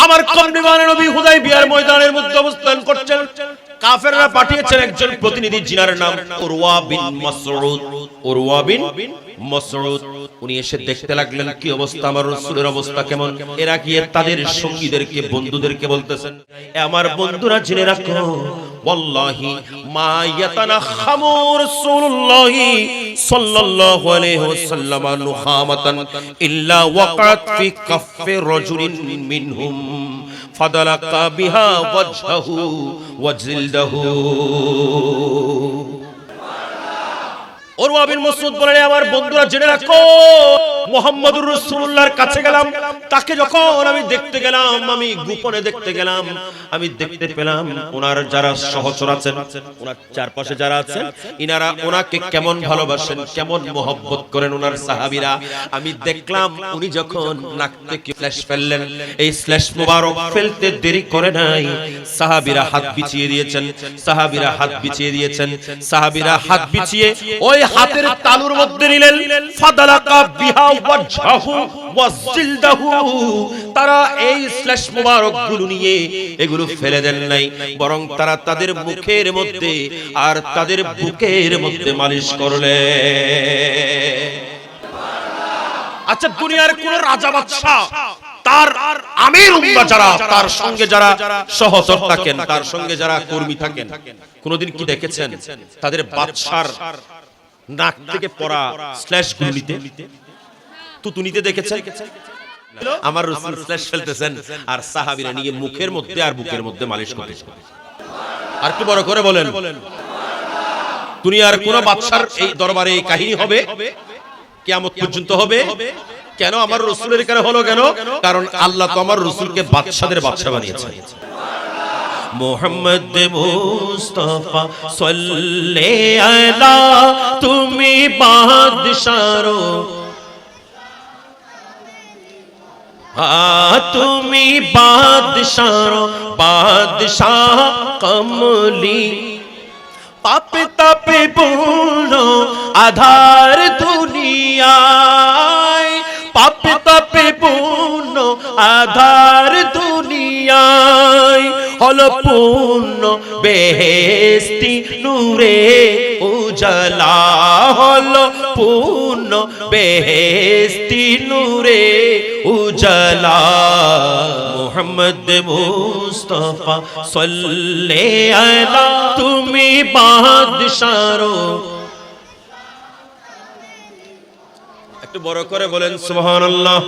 আমার কমলিওয়ালা নবী হুদায়বিয়ার ময়দানের মধ্যে অবস্থান করছেন। কাফেররা পাঠিয়েছেন একজন প্রতিনিধি, জিনার নাম উরওয়া বিন মাসউদ। উরওয়া বিন মাসউদ উনি এসে দেখতে লাগলেন কি অবস্থা, আমার রাসূলের অবস্থা কেমন। এরা গিয়ে তাদের সঙ্গীদেরকে, বন্ধুদেরকে বলতেছেন, আমার বন্ধুরা জেনে রাখো, ওয়াল্লাহি মা ইয়াতানাখামু রাসূলুল্লাহি সাল্লাল্লাহু আলাইহি ওয়াসাল্লাম নুখামাতান ইল্লা ওয়াকাত ফি কাফফি রাজুলিন মিনহুম ফাদালাকা বিহা ওয়াজহু ওয়াজিলদাহু। উরওয়া বিন মাসউদ বলেন, আমার বন্ধুরা জেনে রাখো, মুহাম্মদুর রাসূলুল্লাহর কাছে গেলাম, তাকে যখন আমি দেখতে গেলাম, আমি গোপনে দেখতে গেলাম, আমি দেখতে পেলাম ওনার যারা সহচর আছেন, ওনার চারপাশে যারা আছেন, ইনারা ওনাকে কেমন ভালোবাসেন, কেমন মহব্বত করেন ওনার সাহাবীরা। আমি দেখলাম উনি যখন নাক থেকে ফ্ল্যাশ ফেললেন, এই ফ্ল্যাশ মোবারক ফেলতে দেরি করে নাই, সাহাবীরা হাত বিছিয়ে দিয়েছেন, সাহাবীরা হাত বিছিয়ে দিয়েছেন, সাহাবীরা হাত বিছিয়ে ওই হাতের তালুর মধ্যে নিলেন, ফাদালাকা বিহা ওয়াজহু ওয়াজিলদাহু। তারা এই ফ্ল্যাশ মোবারক গুলো নিয়ে এগুলো ফেলে দেন নাই, বরং তারা তাদের মুখের মধ্যে আর তাদের বুকের মধ্যে মালিশ করলেন। আচ্ছা, দুনিয়ার কোন রাজা বাদশা তার আমির উম্মাহ যারা, তার সঙ্গে যারা সহচর থাকেন, তার সঙ্গে যারা কর্মী থাকেন, কোনদিন কি দেখেছেন তাদের বাদশার নাক থেকে পড়া স্ল্যাশ গুলিতে তুতুনিতে দেখেছেন? আমার রাসূল স্ল্যাশ ফেলতেছেন আর সাহাবীরা নিয়ে মুখের মধ্যে আর বুকের মধ্যে মালিশ করতেছেন। আর একটু বড় করে বলেন, দুনিয়ার কোন বাদশার এই দরবারে এই কাহিনী হবে? কিয়ামত পর্যন্ত হবে। কেন আমার রাসূলের এখানে হলো কেন? কারণ আল্লাহ তো আমার রাসূলকে বাদশাদের বাদশা বানিয়েছেন। মোহাম্মদ মুস্তাফা সাল্লে আলা, তুমি বাদশারো, তুমি বাদশারো বাদশাহ কমলি, পাপে তাপে পূর্ণ আধার দুনিয়ায়, পাপে তাপে পূর্ণ আধার দুনিয়ায়, হলো পূর্ণ বেহেশতি নূরে উজালা, হলো পূর্ণ বেহেশতি নূরে উজালা। মুহাম্মদ মুস্তাফা সাল্লে আলা, তুমি বাদশারো। একটু বড় করে বলেন সুবহানাল্লাহ।